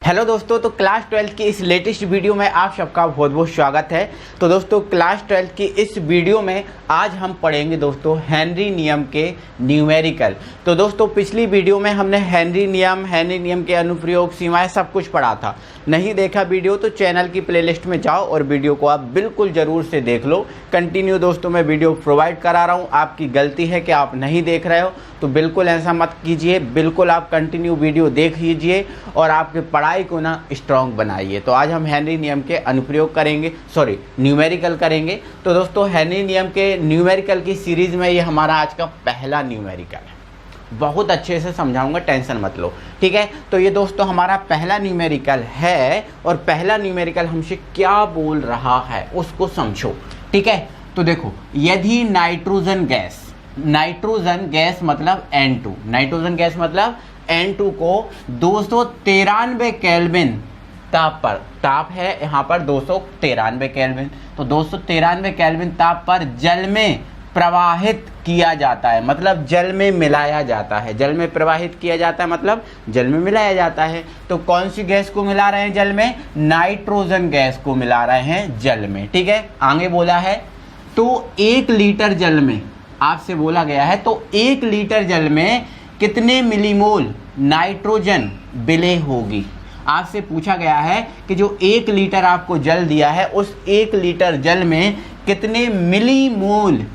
Hello दोस्तों, तो class 12 की इस लेटेस्ट वीडियो में आप सबका बहुत बहुत स्वागत है। तो दोस्तों क्लास 12 की इस वीडियो में आज हम पढ़ेंगे दोस्तों हेनरी नियम के न्यूमेरिकल। तो दोस्तों पिछली वीडियो में हमने हेनरी नियम के अनुप्रयोग, सीमाएं सब कुछ पढ़ा था। नहीं देखा वीडियो तो चैनल की प्लेलिस्ट में जाओ और वीडियो को आप बिल्कुल ज़रूर से देख लो। कंटिन्यू दोस्तों मैं वीडियो प्रोवाइड करा रहा हूँ। आपकी गलती है कि आप नहीं देख रहे हो, तो बिल्कुल ऐसा मत कीजिए। बिल्कुल आप कंटिन्यू वीडियो देख लीजिए और आपके पढ़ाई को ना स्ट्रॉन्ग बनाइए। तो आज हम हेनरी नियम के अनुप्रयोग करेंगे, न्यूमेरिकल करेंगे। तो दोस्तों हेनरी नियम के न्यूमेरिकल की सीरीज़ में ये हमारा आज का पहला न्यूमेरिकल है। बहुत अच्छे से समझाऊंगा, टेंशन मत लो, ठीक है। तो ये दोस्तों हमारा पहला न्यूमेरिकल है और पहला न्यूमेरिकल हमसे क्या बोल रहा है उसको समझो, ठीक है। तो देखो, यदि नाइट्रोजन गैस मतलब N2, नाइट्रोजन गैस मतलब N2 को 293 केल्विन ताप है यहाँ पर 293 केल्विन, तो 293 केल्विन ताप पर जल में प्रवाहित किया जाता है, मतलब जल में मिलाया जाता है। जल में प्रवाहित किया जाता है मतलब जल में मिलाया जाता है। तो कौन सी गैस को मिला रहे हैं जल में? नाइट्रोजन गैस को मिला रहे हैं जल में, ठीक है। आगे बोला है तो 1 लीटर जल में, आपसे बोला गया है तो 1 लीटर जल में कितने मिलीमोल नाइट्रोजन विलय होगी। आपसे पूछा गया है कि जो 1 लीटर आपको जल दिया है उस 1 लीटर जल में कितने मिलीमोल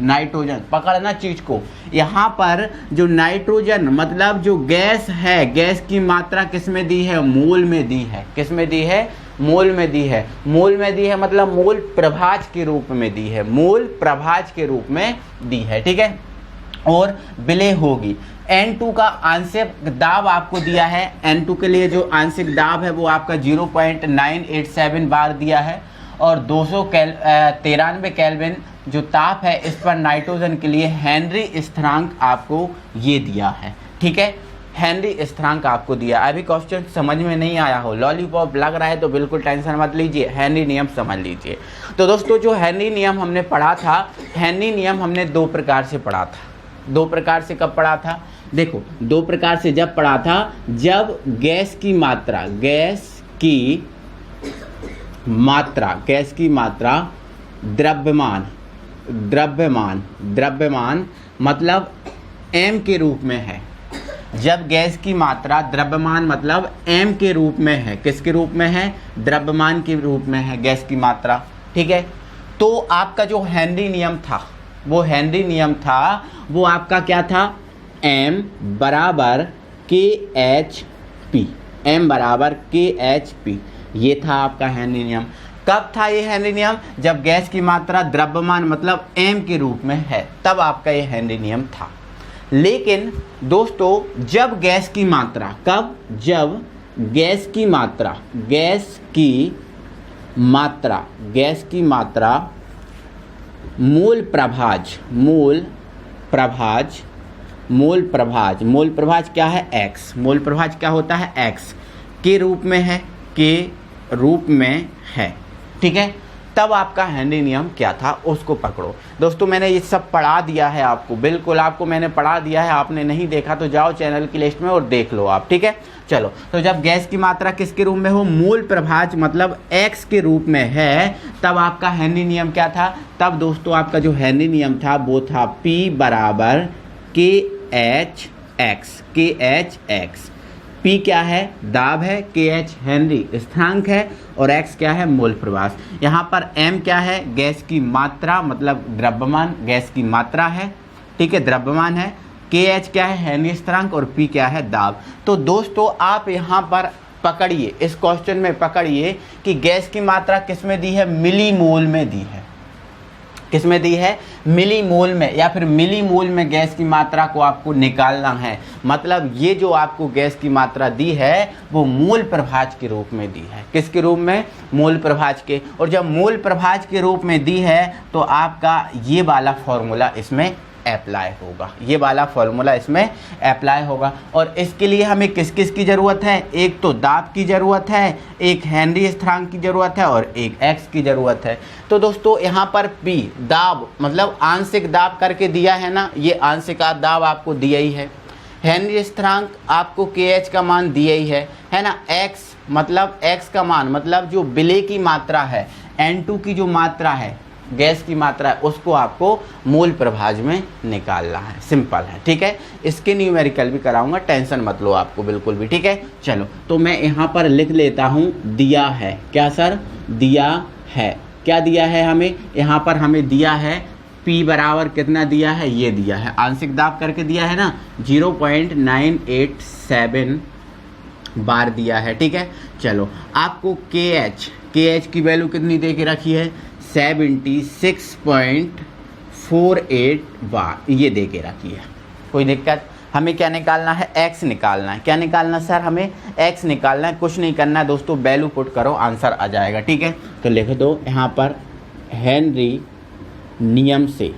नाइट्रोजन, पकड़ना चीज को। यहाँ पर जो नाइट्रोजन मतलब जो गैस है, गैस की मात्रा किस में दी है? मोल में दी है। किस में दी है? मोल में दी है। मोल में दी है मतलब मोल प्रभाज के रूप में दी है, मोल प्रभाज के रूप में दी है, ठीक है। और विलय होगी। N2 का आंशिक दाब आपको दिया है। N2 के लिए जो आंशिक दाब है वो आपका 0.987 बार दिया है और 293 केल्विन जो ताप है इस पर नाइट्रोजन के लिए हेनरी स्थिरांक आपको ये दिया है, ठीक है। हेनरी स्थिरांक आपको दिया। अभी क्वेश्चन समझ में नहीं आया हो, लॉलीपॉप लग रहा है तो बिल्कुल टेंशन मत लीजिए, हेनरी नियम समझ लीजिए। तो दोस्तों जो हेनरी नियम हमने पढ़ा था, हेनरी नियम हमने 2 प्रकार से पढ़ा था। 2 प्रकार से कब पढ़ा था? देखो 2 प्रकार से जब पढ़ा था, जब गैस की मात्रा द्रव्यमान मतलब m के रूप में है। जब गैस की मात्रा द्रव्यमान मतलब m के रूप में है, किसके रूप में है? द्रव्यमान के रूप में है गैस की मात्रा, ठीक है। तो आपका जो हेनरी नियम था वो आपका क्या था? m बराबर KHP, ये था आपका हेनरी नियम। कब था ये हेनरी नियम? जब गैस की मात्रा द्रव्यमान मतलब m के रूप में है, तब आपका ये हेनरी नियम था। लेकिन दोस्तों जब गैस की मात्रा मोल प्रभाज क्या है? x। मोल प्रभाज क्या होता है? x के रूप में है, ठीक है। तब आपका हेनरी नियम क्या था उसको पकड़ो। दोस्तों मैंने ये सब पढ़ा दिया है आपको, बिल्कुल आपको मैंने पढ़ा दिया है। आपने नहीं देखा तो जाओ चैनल की लिस्ट में और देख लो आप, ठीक है। चलो, तो जब गैस की मात्रा किसके रूप में हो? मोल प्रभाज मतलब x के रूप में है, तब आपका हेनरी नियम क्या था? तब दोस्तों आपका जो हेनरी नियम था वो था P बराबर KHX। P क्या है? दाब है, KH हेनरी स्थिरांक है और X क्या है? मोल प्रभाज। यहाँ पर M क्या है? गैस की मात्रा मतलब द्रव्यमान, गैस की मात्रा है, ठीक है, द्रव्यमान है। KH क्या है? हेनरी स्थिरांक और P क्या है? दाब। तो दोस्तों आप यहाँ पर पकड़िए, इस क्वेश्चन में पकड़िए कि गैस की मात्रा किस में दी है? मिलीमोल में दी है। किस में दी है? मिलीमोल में, या फिर मिलीमोल में गैस की मात्रा को आपको निकालना है। मतलब ये जो आपको गैस की मात्रा दी है वो मोल प्रभाज के रूप में दी है। किसके रूप में? मोल प्रभाज के। और जब मोल प्रभाज के रूप में दी है तो आपका ये वाला फॉर्मूला इसमें अप्लाई होगा, ये वाला फॉर्मूला इसमें अप्लाई होगा। और इसके लिए हमें किस किस की ज़रूरत है? एक तो दाब की ज़रूरत है, एक हेनरी स्थिरांक की ज़रूरत है और एक एक्स की ज़रूरत है। तो दोस्तों यहाँ पर P दाब मतलब आंशिक दाब करके दिया है ना, ये आंशिक दाब आपको दिया ही है। हेनरी स्थिरांक आपको KH का मान दिया ही है ना। x मतलब x का मान मतलब जो विलेय की मात्रा है, N2 की जो मात्रा है, गैस की मात्रा है, उसको आपको मोल प्रभाज में निकालना है। सिंपल है, ठीक है। इसके न्यूमेरिकल भी कराऊंगा, टेंशन मत लो आपको बिल्कुल भी, ठीक है। चलो तो मैं यहाँ पर लिख लेता हूँ, दिया है क्या सर, दिया है, क्या दिया है हमें, यहाँ पर हमें दिया है P बराबर कितना दिया है, ये दिया है, आंशिक दाब करके दिया है ना, 0.987 बार दिया है, ठीक है। चलो आपको KH की वैल्यू कितनी दे के रखी है, 76.48 बार ये दे के रखी है। कोई दिक्कत, हमें क्या निकालना है, x निकालना है। क्या निकालना है सर, हमें x निकालना है, कुछ नहीं करना है दोस्तों, वैल्यू पुट करो, आंसर आ जाएगा, ठीक है। तो लिख दो यहाँ पर हेनरी नियम से,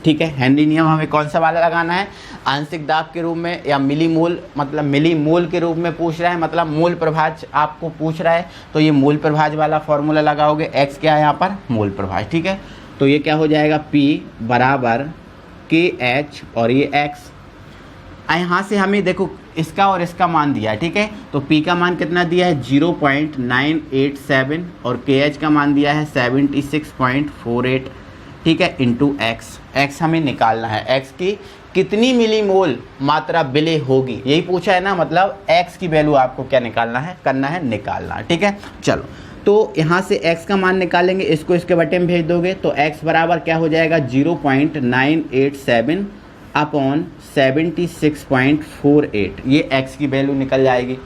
ठीक है। हेनरी नियम हमें कौन सा वाला लगाना है, आंशिक दाब के रूप में या मिलीमोल, मतलब मिलीमोल के रूप में पूछ रहा है, मतलब मोल प्रभाज आपको पूछ रहा है, तो ये मोल प्रभाज वाला फॉर्मूला लगाओगे। x क्या है यहाँ पर, मोल प्रभाज, ठीक है। तो ये क्या हो जाएगा, P बराबर KH और ये x। यहाँ से हमें देखो इसका और इसका मान दिया है, ठीक है। तो P का मान कितना दिया है, 0.987 और KH का मान दिया है 76.48, ठीक है, इंटू x हमें निकालना है। x की कितनी मिलीमोल मात्रा विलेय होगी, यही पूछा है ना, मतलब x की वैल्यू आपको क्या निकालना है, करना है, निकालना है, ठीक है। चलो तो यहाँ से x का मान निकालेंगे, इसको इसके बटे में भेज दोगे तो x बराबर क्या हो जाएगा, 0.987 अपॉन 76.48, ये x की वैल्यू निकल जाएगी।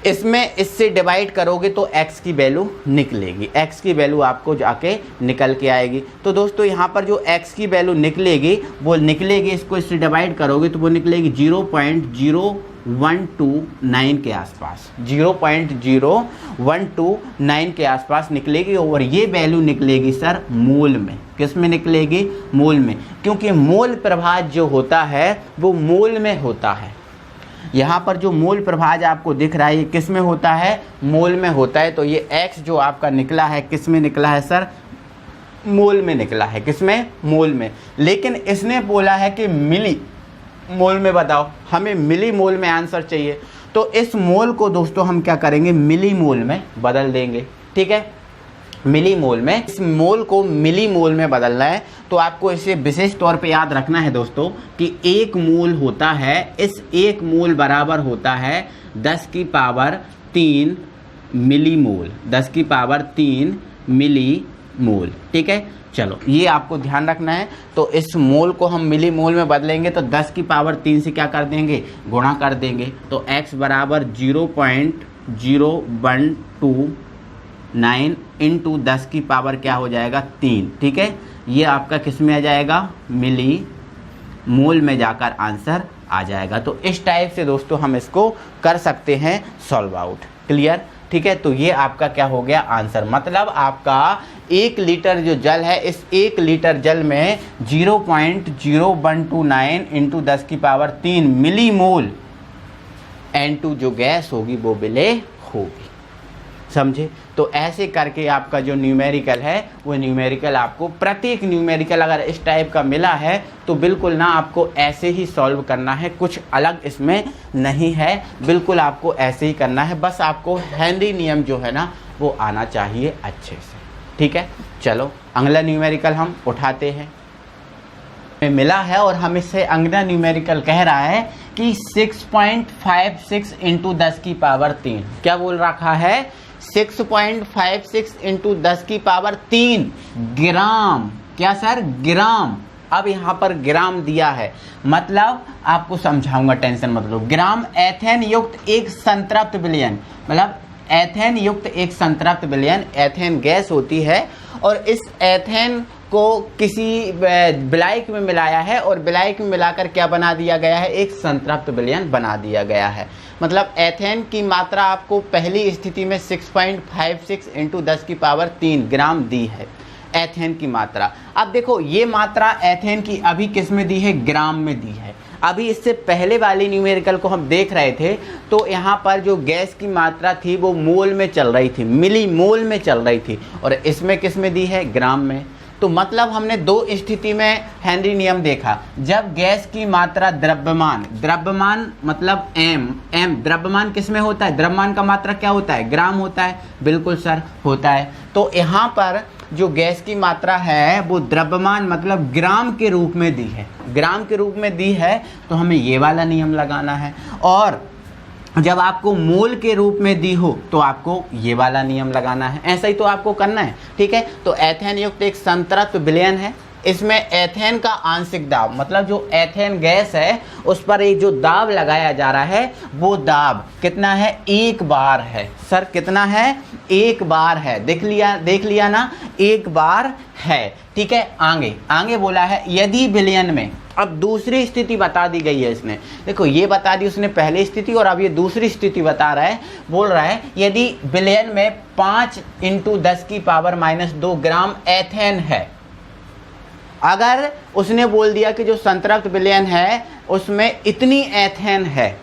इसमें इससे डिवाइड करोगे तो x की वैल्यू निकलेगी, x की वैल्यू आपको जाके निकल के आएगी। तो दोस्तों यहाँ पर जो x की वैल्यू निकलेगी वो निकलेगी, इसको इससे डिवाइड करोगे तो वो निकलेगी 0.0129 के आसपास, 0.0129 के आसपास निकलेगी। और ये वैल्यू निकलेगी सर मोल में, किस में निकलेगी, मोल में, क्योंकि मोल प्रभाज जो होता है वो मोल में होता है। यहाँ पर जो मोल प्रभाज आपको दिख रहा है ये किस में होता है, मोल में होता है। तो ये x जो आपका निकला है किस में निकला है सर, मोल में निकला है, किस में, मोल में। लेकिन इसने बोला है कि मिली मोल में बताओ, हमें मिली मोल में आंसर चाहिए। तो इस मोल को दोस्तों हम क्या करेंगे, मिली मोल में बदल देंगे, ठीक है, मिली मोल में। इस मोल को मिली मोल में बदलना है तो आपको इसे विशेष तौर पे याद रखना है दोस्तों कि एक मोल होता है, इस एक मोल बराबर होता है 10 की पावर 3 मिली मोल, 10 की पावर 3 मिली मोल, ठीक है। चलो ये आपको ध्यान रखना है। तो इस मोल को हम मिली मोल में बदलेंगे तो 10 की पावर 3 से क्या कर देंगे, गुणा कर देंगे। तो x बराबर 0.0129 इंटू 10 की पावर क्या हो जाएगा 3, ठीक है। ये आपका किस में आ जाएगा, मिली मोल में जाकर आंसर आ जाएगा। तो इस टाइप से दोस्तों हम इसको कर सकते हैं सॉल्व आउट, क्लियर, ठीक है। तो ये आपका क्या हो गया आंसर, मतलब आपका 1 लीटर जो जल है, इस 1 लीटर जल में 0.0129 इंटू 10 की पावर 3 मिली मोल N2 जो गैस होगी वो विलेय होगी, समझे। तो ऐसे करके आपका जो न्यूमेरिकल है वो न्यूमेरिकल आपको, प्रत्येक न्यूमेरिकल अगर इस टाइप का मिला है तो बिल्कुल ना आपको ऐसे ही सॉल्व करना है, कुछ अलग इसमें नहीं है, बिल्कुल आपको ऐसे ही करना है। बस आपको हेनरी नियम जो है ना वो आना चाहिए अच्छे से, ठीक है। चलो अगला न्यूमेरिकल हम उठाते हैं, मिला है और हम इससे अगला न्यूमेरिकल कह रहा है कि 6.56 इंटू 10 की पावर 3, क्या बोल रखा है, 6.56 इंटू 10 की पावर 3 ग्राम, क्या सर, ग्राम। अब यहाँ पर ग्राम दिया है, मतलब आपको समझाऊंगा, टेंशन मत लो। ग्राम एथेन युक्त एक संतृप्त विलयन, मतलब एथेन युक्त एक संतृप्त विलयन, एथेन गैस होती है और इस एथेन को किसी विलायक में मिलाया है और विलायक में मिलाकर क्या बना दिया गया है, एक संतृप्त विलयन बना दिया गया है। मतलब एथेन की मात्रा आपको पहली स्थिति में 6.56 इंटू 10 की पावर 3 ग्राम दी है, एथेन की मात्रा। अब देखो ये मात्रा एथेन की अभी किस में दी है, ग्राम में दी है। अभी इससे पहले वाली न्यूमेरिकल को हम देख रहे थे तो यहाँ पर जो गैस की मात्रा थी वो मोल में चल रही थी, मिली मोल में चल रही थी, और इसमें किस में दी है, ग्राम में। तो मतलब हमने दो स्थिति में हेनरी नियम देखा। जब गैस की मात्रा द्रव्यमान मतलब m द्रव्यमान किस में होता है, द्रव्यमान का मात्रा क्या होता है, ग्राम होता है, बिल्कुल सर होता है। तो यहाँ पर जो गैस की मात्रा है वो द्रव्यमान मतलब ग्राम के रूप में दी है, ग्राम के रूप में दी है, तो हमें ये वाला नियम लगाना है। और जब आपको मोल के रूप में दी हो तो आपको ये वाला नियम लगाना है, ऐसा ही तो आपको करना है, ठीक है। तो एथेन युक्त एक संतृप्त विलयन है, इसमें एथेन का आंशिक दाब मतलब जो एथेन गैस है उस पर एक जो दाब लगाया जा रहा है वो दाब कितना है, 1 बार है। सर कितना है, 1 बार है। देख लिया ना, 1 बार है, ठीक है। आगे बोला है यदि विलयन में, अब दूसरी स्थिति बता दी गई है इसने, देखो ये बता दी उसने पहली स्थिति और अब ये दूसरी स्थिति बता रहा है, बोल रहा है यदि विलयन में 5 × 10⁻² ग्राम एथेन है। अगर उसने बोल दिया कि जो संतृप्त विलयन है उसमें इतनी एथेन है,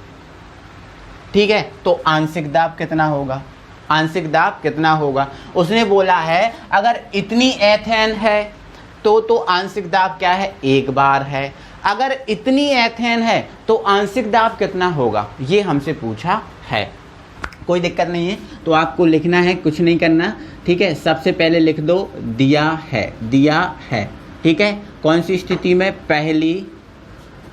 ठीक है, तो आंशिक दाब कितना होगा, आंशिक दाब कितना होगा। उसने बोला है अगर इतनी एथेन है तो आंशिक दाब क्या है, 1 बार है। अगर इतनी एथेन है तो आंशिक दाब कितना होगा, ये हमसे पूछा है। कोई दिक्कत नहीं है, तो आपको लिखना है, कुछ नहीं करना, ठीक है। सबसे पहले लिख दो दिया है, ठीक है। कौन सी स्थिति में, पहली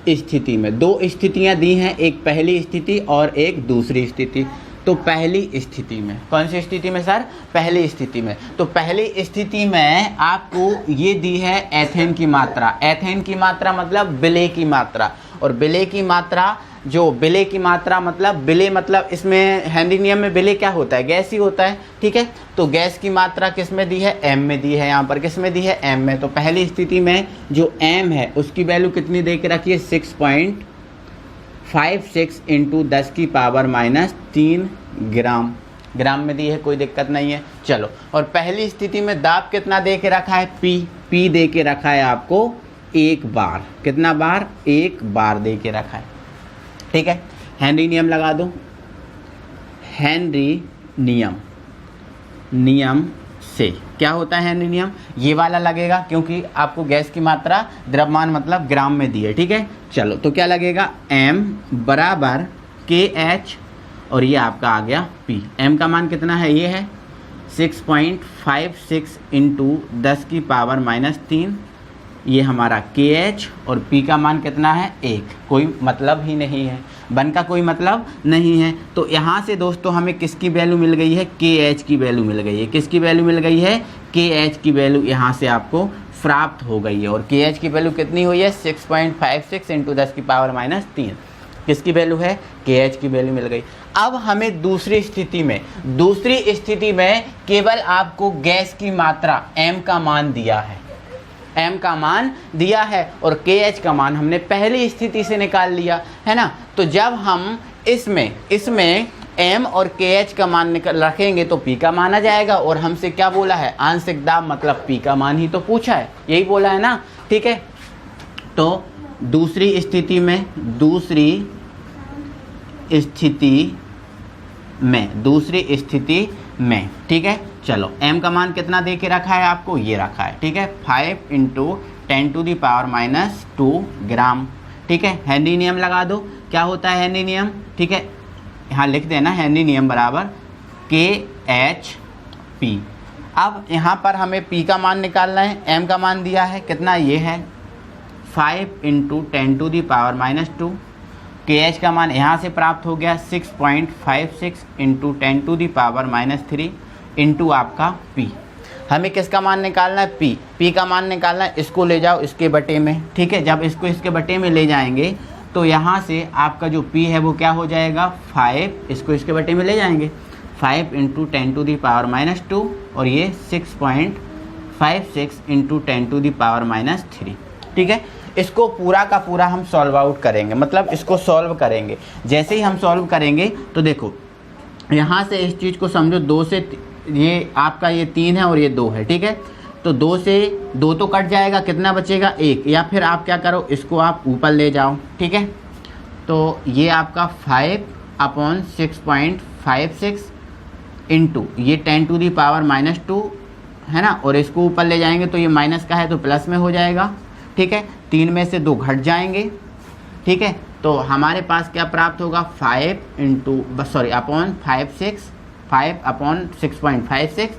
स्थिति में। 2 स्थितियां दी हैं, एक पहली स्थिति और एक दूसरी स्थिति। तो पहली स्थिति में, कौन सी स्थिति में सर, पहली स्थिति में। तो पहली स्थिति में आपको ये दी है एथेन की मात्रा, एथेन की मात्रा मतलब विलेय की मात्रा, और विलेय की मात्रा, जो विलेय की मात्रा मतलब विलेय मतलब इसमें हेनरी नियम में विलेय क्या होता है, गैस ही होता है, ठीक है। तो गैस की मात्रा किस में दी है, m में दी है, यहाँ पर किस में दी है, m में। तो पहली स्थिति में जो m है उसकी वैल्यू कितनी दे के रखी है, 6.56 × 10⁻³ ग्राम में दी है, कोई दिक्कत नहीं है। चलो, और पहली स्थिति में दाब कितना दे के रखा है, p दे के रखा है आपको 1 बार। कितना बार, 1 बार दे के रखा है, ठीक है। हेनरी नियम लगा दो, हेनरी नियम से क्या होता है, हेनरी नियम ये वाला लगेगा क्योंकि आपको गैस की मात्रा द्रव्यमान मतलब ग्राम में दी है, ठीक है। चलो, तो क्या लगेगा, m बराबर KH और ये आपका आ गया P। m का मान कितना है, ये है 6.56 × 10⁻³ ये हमारा KH, और P का मान कितना है, 1। कोई मतलब ही नहीं है, बन का कोई मतलब नहीं है। तो यहाँ से दोस्तों हमें किसकी वैल्यू मिल गई है, KH की वैल्यू मिल गई है। किसकी वैल्यू मिल गई है, KH की वैल्यू यहाँ से आपको प्राप्त हो गई है। और KH की वैल्यू कितनी हुई है, 6.56 × 10⁻³ किसकी वैल्यू है, KH की वैल्यू मिल गई। अब हमें दूसरी स्थिति में केवल आपको गैस की मात्रा m का मान दिया है, m का मान दिया है, और KH का मान हमने पहली स्थिति से निकाल लिया है ना। तो जब हम इसमें m और KH का मान रखेंगे तो P का मान आ जाएगा, और हमसे क्या बोला है, आंशिक दाब मतलब P का मान ही तो पूछा है, यही बोला है ना, ठीक है। तो दूसरी स्थिति में, ठीक है। चलो, m का मान कितना दे के रखा है आपको, ये रखा है, ठीक है, 5 × 10⁻² ग्राम, ठीक है। हेनरी नियम लगा दो, क्या होता है हेनरी नियम, ठीक है, यहाँ लिख देना हेनरी नियम बराबर KHP। अब यहाँ पर हमें P का मान निकालना है, m का मान दिया है कितना, ये है 5 × 10⁻²। KH का मान यहाँ से प्राप्त हो गया 6.56 × 10⁻³ इंटू आपका P। हमें किसका मान निकालना है, P का मान निकालना है। इसको ले जाओ इसके बटे में, ठीक है। जब इसको इसके बटे में ले जाएंगे तो यहाँ से आपका जो P है वो क्या हो जाएगा, 5, इसको इसके बटे में ले जाएंगे, 5 × 10⁻², और ये 6.56 × 10⁻³, ठीक है। इसको पूरा का पूरा हम सॉल्व आउट करेंगे, मतलब इसको सॉल्व करेंगे। जैसे ही हम सॉल्व करेंगे तो देखो यहाँ से इस चीज़ को समझो, 2 से ये आपका ये 3 है और ये 2 है, ठीक है। तो 2 से 2 तो कट जाएगा, कितना बचेगा, 1। या फिर आप क्या करो, इसको आप ऊपर ले जाओ, ठीक है। तो ये आपका 5/6.56 इंटू ये 10⁻² है ना, और इसको ऊपर ले जाएंगे तो ये माइनस का है तो प्लस में हो जाएगा, ठीक है। 3 में से 2 घट जाएंगे, ठीक है। तो हमारे पास क्या प्राप्त होगा, 5/6.56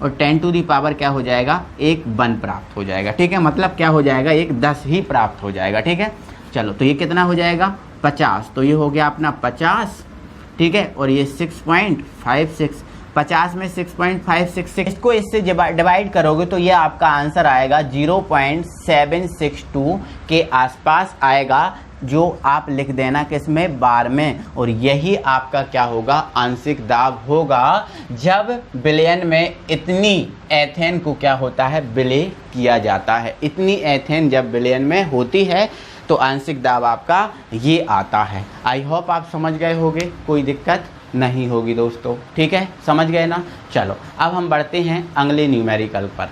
और 10 टू दी पावर क्या हो जाएगा, 1 प्राप्त हो जाएगा, ठीक है। मतलब क्या हो जाएगा, एक 10 ही प्राप्त हो जाएगा, ठीक है। चलो तो ये कितना हो जाएगा, 50, तो ये हो गया अपना 50, ठीक है। और ये 6.56, 50 में 6.566, इसको इससे डिवाइड करोगे तो ये आपका आंसर आएगा 0.762 के आसपास आएगा, जो आप लिख देना किसमें, बार में। और यही आपका क्या होगा, आंशिक दाब होगा जब विलयन में इतनी एथेन को क्या होता है, विलय किया जाता है। इतनी एथेन जब विलयन में होती है तो आंशिक दाब आपका ये आता है। आई होप आप समझ गए होंगे, कोई दिक्कत नहीं होगी दोस्तों, ठीक है, समझ गए ना। चलो अब हम बढ़ते हैं अगले न्यूमेरिकल पर।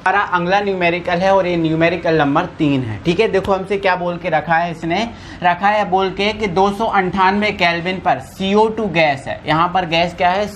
हमारा अगला न्यूमेरिकल है और ये न्यूमेरिकल नंबर 3 है, ठीक है। देखो हमसे क्या बोल के रखा है, इसने रखा है बोल के कि 298 केल्विन पर CO2 गैस है। यहाँ पर गैस क्या है,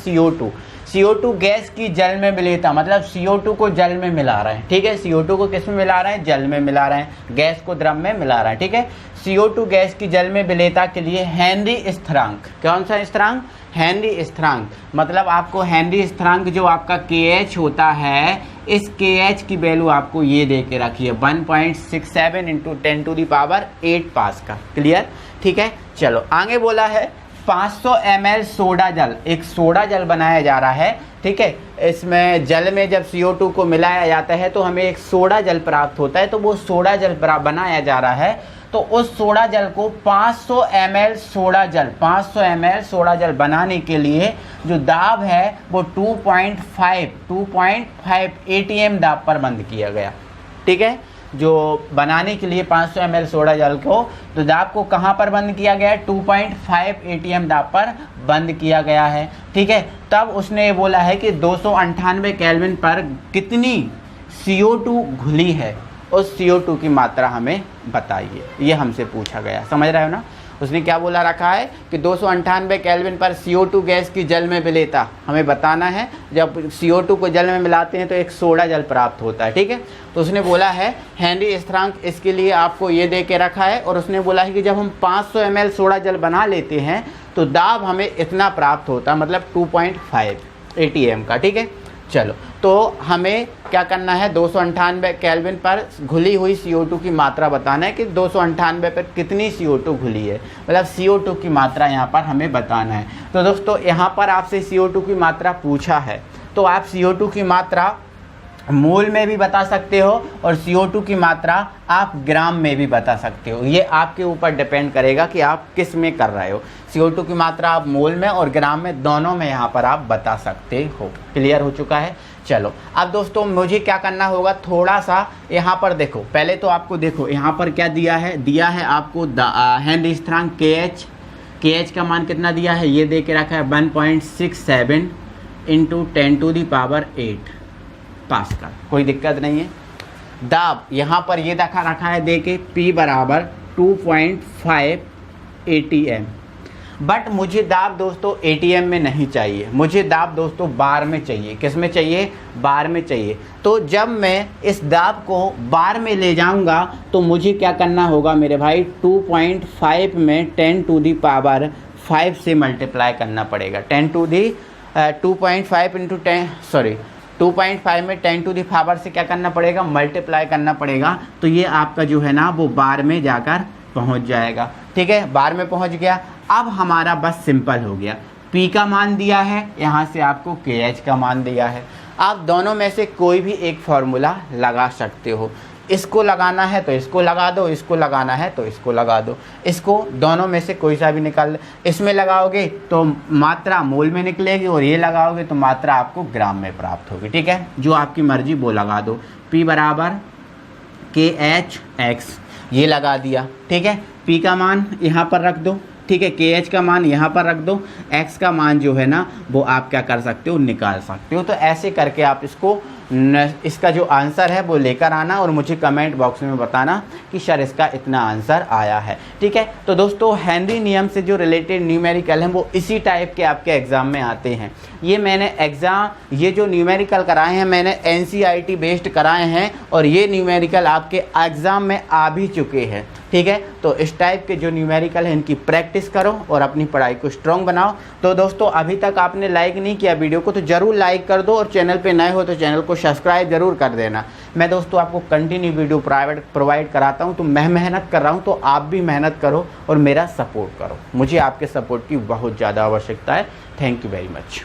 CO2 गैस की जल में विलेयता, मतलब CO2 को जल में मिला रहे हैं, ठीक है। CO2 को किस में मिला रहे हैं, जल में मिला रहे हैं, गैस को द्रव में मिला रहे हैं, ठीक है। CO2 गैस की जल में विलेयता के लिए हेनरी स्थिरांक, कौन सा स्थिरांक, हेनरी स्थिरांक, मतलब आपको हेनरी स्थिरांक जो आपका KH होता है, इस KH की वैल्यू आपको ये दे के रखी है 1.67 × 10 to the power 8 pascal, clear, ठीक है। चलो आगे बोला है 500 ml सोडा जल, एक सोडा जल बनाया जा रहा है, ठीक है। इसमें जल में जब CO2 को मिलाया जाता है तो हमें एक सोडा जल प्राप्त होता है, तो वो सोडा जल बनाया जा रहा है। तो उस सोडा जल को 500 ml सोडा जल बनाने के लिए जो दाब है वो 2.5 ATM दाब पर बंद किया गया, ठीक है। जो बनाने के लिए 500 ml सोडा जल को, तो दाब को कहाँ पर बंद किया गया है, 2.5 ATM दाब पर बंद किया गया है, ठीक है। तब उसने ये बोला है कि 298 केल्विन पर कितनी CO2 घुली है, उस CO2 की मात्रा हमें बताइए, ये हमसे पूछा गया, समझ रहे हो ना। उसने क्या बोला रखा है कि 298 केल्विन पर CO2 गैस की जल में विलेयता हमें बताना है। जब CO2 को जल में मिलाते हैं तो एक सोडा जल प्राप्त होता है, ठीक है। तो उसने बोला है हेनरी स्थिरांक, इसके लिए आपको ये दे के रखा है। और उसने बोला है कि जब हम 500 ml सोडा जल बना लेते हैं तो दाब हमें इतना प्राप्त होता है, मतलब 2.5 ATM का, ठीक है। चलो तो हमें क्या करना है, 298 केल्विन पर घुली हुई CO2 की मात्रा बताना है कि 298 पर कितनी CO2 घुली है, मतलब CO2 की मात्रा यहाँ पर हमें बताना है। तो दोस्तों यहाँ पर आपसे CO2 की मात्रा पूछा है, तो आप CO2 की मात्रा मोल में भी बता सकते हो और CO2 की मात्रा आप ग्राम में भी बता सकते हो। ये आपके ऊपर डिपेंड करेगा कि आप किस में कर रहे हो। CO2 की मात्रा आप मोल में और ग्राम में, दोनों में यहाँ पर आप बता सकते हो। क्लियर हो चुका है। चलो अब दोस्तों मुझे क्या करना होगा, थोड़ा सा यहाँ पर देखो, पहले तो आपको देखो यहाँ पर क्या दिया है आपको हेनरी स्थिरांक KH का मान कितना दिया है, ये दे के रखा है 1.67 × 10 टू दी पावर 8 पास्कल, कोई दिक्कत नहीं है। दाब यहाँ पर ये रखा है दे के P बराबर 2.5 ATM, बट मुझे दाब दोस्तों ATM में नहीं चाहिए, मुझे दाब दोस्तों बार में चाहिए। किस में चाहिए, बार में चाहिए। तो जब मैं इस दाब को बार में ले जाऊंगा तो मुझे क्या करना होगा मेरे भाई, 2.5 में 10 टू दी पावर 5 से मल्टीप्लाई करना पड़ेगा। 2.5 में 10 टू दी पावर से क्या करना पड़ेगा, मल्टीप्लाई करना पड़ेगा। तो ये आपका जो है ना वो बार में जाकर पहुंच जाएगा, ठीक है, बार में पहुंच गया। अब हमारा बस सिंपल हो गया, P का मान दिया है, यहाँ से आपको KH का मान दिया है। आप दोनों में से कोई भी एक फॉर्मूला लगा सकते हो। इसको लगाना है तो इसको लगा दो, इसको लगाना है तो इसको लगा दो, इसको दोनों में से कोई सा भी निकाल। इसमें लगाओगे तो मात्रा मोल में निकलेगी और ये लगाओगे तो मात्रा आपको ग्राम में प्राप्त होगी, ठीक है। जो आपकी मर्जी वो लगा दो। P बराबर KHX ये लगा दिया, ठीक है। P का मान यहाँ पर रख दो, ठीक है, KH का मान यहाँ पर रख दो, X का मान जो है ना वो आप क्या कर सकते हो, निकाल सकते हो। तो ऐसे करके आप इसको इसका जो आंसर है वो लेकर आना और मुझे कमेंट बॉक्स में बताना कि सर इसका इतना आंसर आया है। ठीक है, तो दोस्तों हेनरी नियम से जो रिलेटेड न्यूमेरिकल हैं वो इसी टाइप के आपके एग्ज़ाम में आते हैं। ये जो न्यूमेरिकल कराए हैं मैंने NCERT बेस्ड कराए हैं और ये न्यूमेरिकल आपके एग्ज़ाम में आ भी चुके हैं। ठीक है, तो इस टाइप के जो न्यूमेरिकल है इनकी प्रैक्टिस करो और अपनी पढ़ाई को स्ट्रॉन्ग बनाओ। तो दोस्तों अभी तक आपने लाइक नहीं किया वीडियो को तो ज़रूर लाइक कर दो और चैनल पे नए हो तो चैनल को सब्सक्राइब जरूर कर देना। मैं दोस्तों आपको कंटिन्यू वीडियो प्रोवाइड कराता हूँ, तो मैं मेहनत कर रहा हूँ तो आप भी मेहनत करो और मेरा सपोर्ट करो। मुझे आपके सपोर्ट की बहुत ज़्यादा आवश्यकता है। Thank you very much.